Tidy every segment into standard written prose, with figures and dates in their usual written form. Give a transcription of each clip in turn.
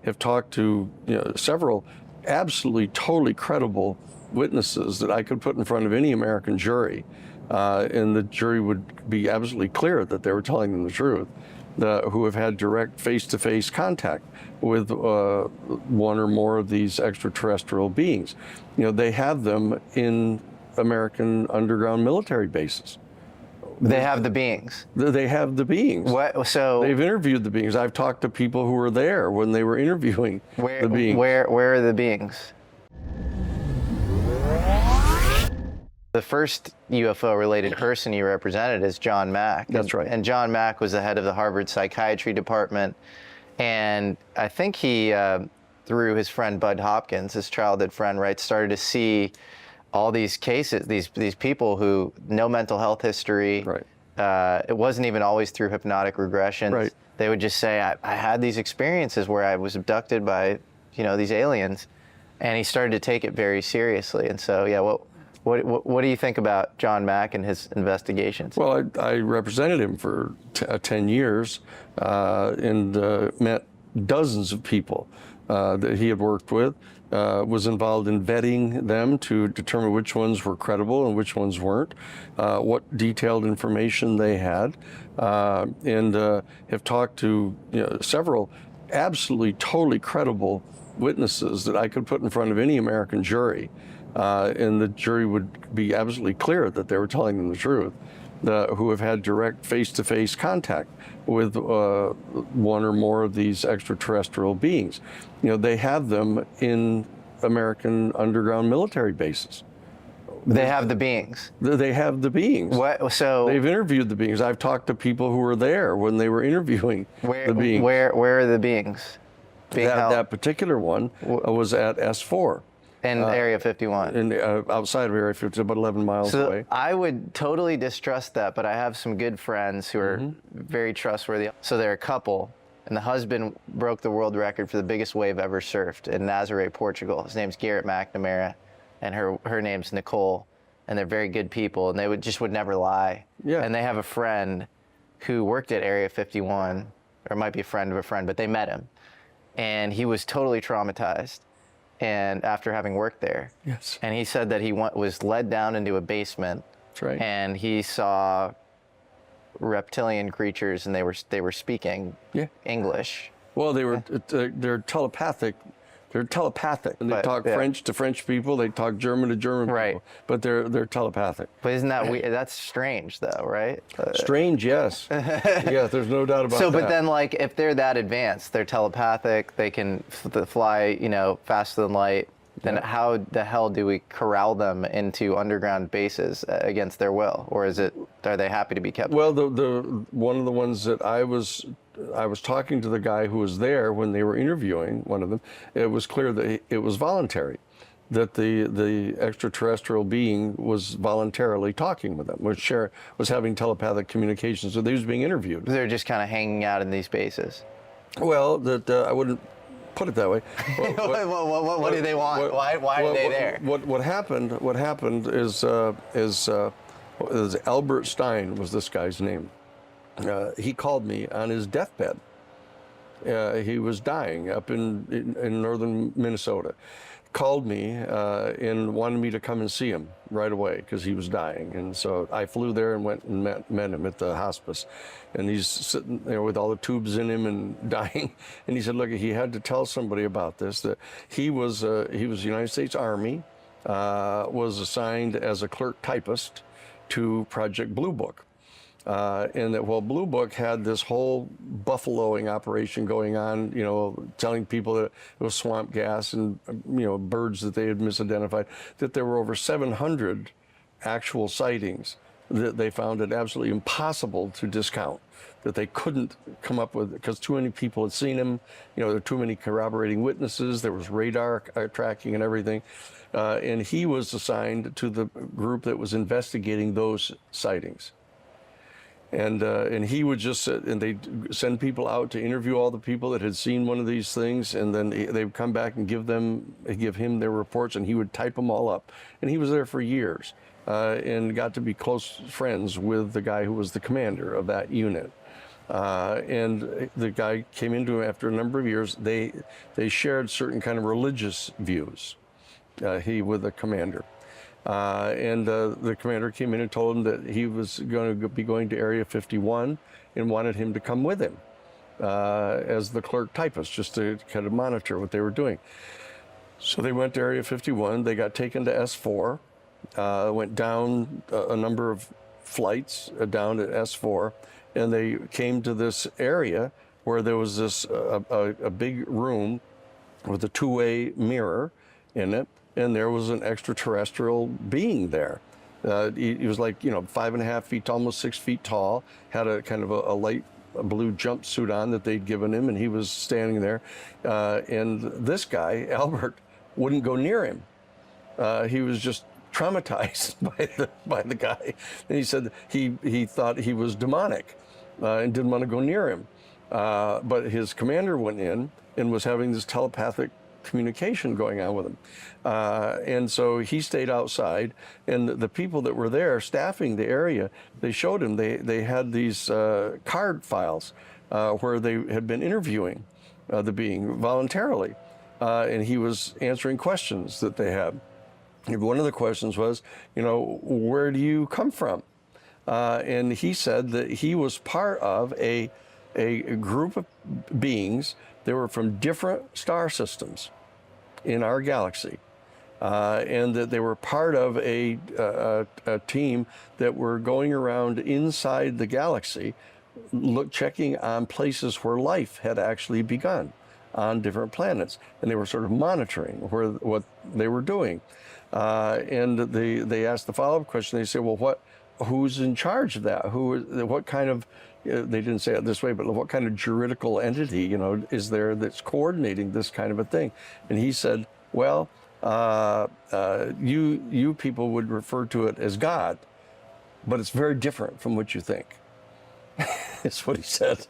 have talked to several absolutely totally credible witnesses that I could put in front of any American jury, and the jury would be absolutely clear that they were telling them the truth, who have had direct face-to-face contact with one or more of these extraterrestrial beings. They have them in American underground military bases. They have the beings. They have the beings. What? So they've interviewed the beings. I've talked to people who were there when they were interviewing the beings. Where are the beings? The first UFO-related person you represented is John Mack. That's right. And John Mack was the head of the Harvard Psychiatry Department, and I think he, through his friend Bud Hopkins, his childhood friend, right, started to see all these cases, these people who no mental health history. Right. It wasn't even always through hypnotic regressions. Right. They would just say, I had these experiences where I was abducted by, these aliens, and he started to take it very seriously. And so, yeah, what do you think about John Mack and his investigations? Well, I represented him for 10 years and met dozens of people that he had worked with, was involved in vetting them to determine which ones were credible and which ones weren't, what detailed information they had, and have talked to several absolutely totally credible witnesses that I could put in front of any American jury, and the jury would be absolutely clear that they were telling them the truth, who have had direct face-to-face contact with one or more of these extraterrestrial beings. They have them in American underground military bases. They have the beings. They have the beings. What? So they've interviewed the beings. I've talked to people who were there when they were interviewing the beings. Where are the beings? That particular one was at S4. In Area 51. Outside of Area 50, about 11 miles away. I would totally distrust that, but I have some good friends who are very trustworthy. So they're a couple, and the husband broke the world record for the biggest wave ever surfed in Nazaré, Portugal. His name's Garrett McNamara, and her name's Nicole, and they're very good people, and they would never lie. Yeah. And they have a friend who worked at Area 51, or might be a friend of a friend, but they met him, and he was totally traumatized. And after having worked there, yes, and he said that he was led down into a basement. That's right. And he saw reptilian creatures, and they were speaking English. Well, they're telepathic. They're telepathic, and they talk French to French people. They talk German to German people. But they're telepathic. But isn't that weird? That's strange, though, right? Strange, yes. Yeah, there's no doubt about that. But then, like, if they're that advanced, they're telepathic. They can fly, faster than light. Then how the hell do we corral them into underground bases against their will, or are they happy to be kept? Well, the one of the ones that I was talking to the guy who was there when they were interviewing one of them. It was clear that it was voluntary, that the extraterrestrial being was voluntarily talking with them, was having telepathic communications. So he was being interviewed. They're just kind of hanging out in these bases. Well, I wouldn't put it that way. What do they want? Why are they there? What happened is Albert Stein was this guy's name. He called me on his deathbed. He was dying up in northern Minnesota. Called me and wanted me to come and see him right away because he was dying. And so I flew there and went and met him at the hospice. And he's sitting there with all the tubes in him and dying. And he said, look, he had to tell somebody about this, that he was United States Army, was assigned as a clerk typist to Project Blue Book. And that while Blue Book had this whole buffaloing operation going on, telling people that it was swamp gas and, birds that they had misidentified, that there were over 700 actual sightings that they found it absolutely impossible to discount, that they couldn't come up with, because too many people had seen him, there were too many corroborating witnesses, there was radar tracking and everything. And he was assigned to the group that was investigating those sightings. And he would just sit, and they'd send people out to interview all the people that had seen one of these things, and then they would come back and give him their reports, and he would type them all up. And he was there for years, and got to be close friends with the guy who was the commander of that unit. And the guy came into him after a number of years. They shared certain kind of religious views, he with the commander. And the commander came in and told him that he was going to be going to Area 51 and wanted him to come with him as the clerk typist, just to kind of monitor what they were doing. So they went to Area 51. They got taken to S4, went down a number of flights down to S4, and they came to this area where there was this a big room with a two-way mirror in it, and there was an extraterrestrial being there. He was like, 5.5 feet, almost 6 feet tall, had a kind of a light blue jumpsuit on that they'd given him, and he was standing there. And this guy, Albert, wouldn't go near him. He was just traumatized by the guy. And he said he thought he was demonic and didn't want to go near him. But his commander went in and was having this telepathic communication going on with him. And so he stayed outside, and the people that were there staffing the area, they showed him, they had these card files where they had been interviewing the being voluntarily. And he was answering questions that they had. And one of the questions was, where do you come from? And he said that he was part of a group of beings that were from different star systems in our galaxy, and that they were part of a team that were going around inside the galaxy, checking on places where life had actually begun on different planets, and they were sort of monitoring what they were doing. And they asked the follow-up question. They said, well, who's in charge of that? What kind of, they didn't say it this way, but what kind of juridical entity, is there that's coordinating this kind of a thing? And he said, well, you people would refer to it as God, but it's very different from what you think. That's what he said.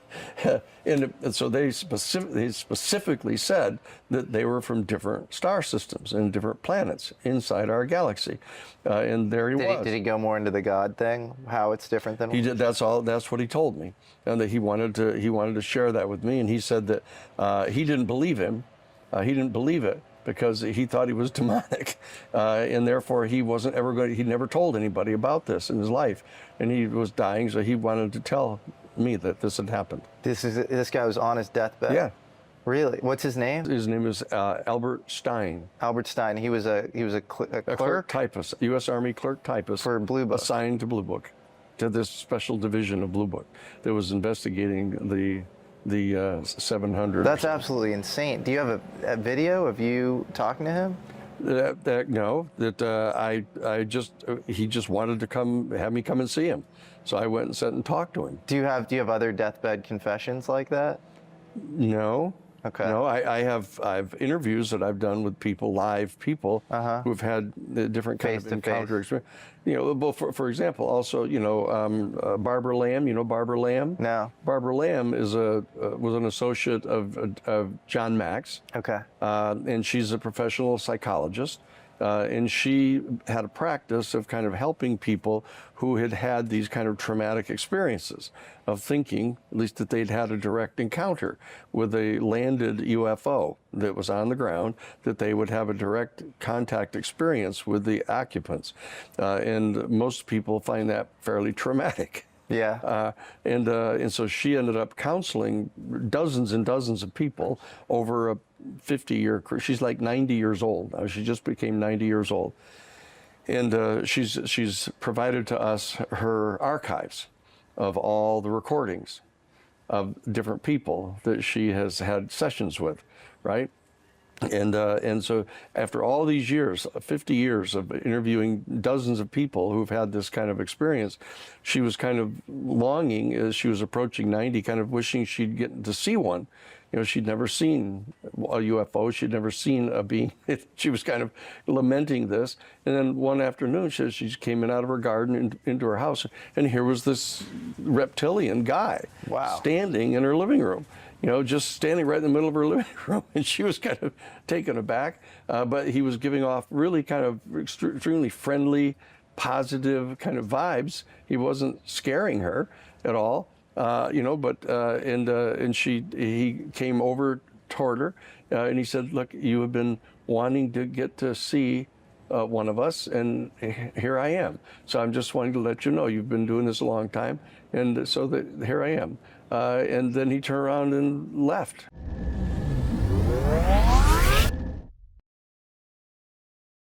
And so they specifically said that they were from different star systems and different planets inside our galaxy. And there he was. Did he go more into the God thing? How it's different than he did? That's what he told me, and that he wanted to share that with me. And he said that he didn't believe him. He didn't believe it because he thought he was demonic, and therefore he wasn't ever going. He never told anybody about this in his life, and he was dying, so he wanted to tell me that this had happened. This guy was on his deathbed? Yeah. Really? What's his name? His name is Albert Stein. Albert Stein. He was a clerk? A clerk typist, U.S. Army clerk typist. For Blue Book. Assigned to Blue Book, to this special division of Blue Book that was investigating the 700. That's absolutely insane. Do you have a video of you talking to him? No, he just wanted to have me come and see him. So I went and sat and talked to him. Do you have other deathbed confessions like that? No. Okay. No, I've interviews that I've done with live people who've had different kind of encounter experience. For example, also, Barbara Lamb. You know Barbara Lamb? No. Barbara Lamb was an associate of John Max. Okay. And she's a professional psychologist. And she had a practice of kind of helping people who had these kind of traumatic experiences of thinking, at least that they'd had a direct encounter with a landed UFO that was on the ground, that they would have a direct contact experience with the occupants. And most people find that fairly traumatic. Yeah. And so she ended up counseling dozens and dozens of people over a 50-year career. She's like 90 years old now. She just became 90 years old. And she's provided to us her archives of all the recordings of different people that she has had sessions with, right? And so after all these years, 50 years of interviewing dozens of people who've had this kind of experience, she was kind of longing as she was approaching 90, kind of wishing she'd get to see one. She'd never seen a UFO. She'd never seen a being. She was kind of lamenting this. And then one afternoon, she came in out of her garden into her house, and here was this reptilian guy standing in her living room. Just standing right in the middle of her living room. And she was kind of taken aback, but he was giving off really kind of extremely friendly, positive kind of vibes. He wasn't scaring her at all. you know, but and he came over toward her, and he said, "Look, you have been wanting to get to see one of us, and here I am. So I'm just wanting to let you know you've been doing this a long time, and so that here I am." And then he turned around and left.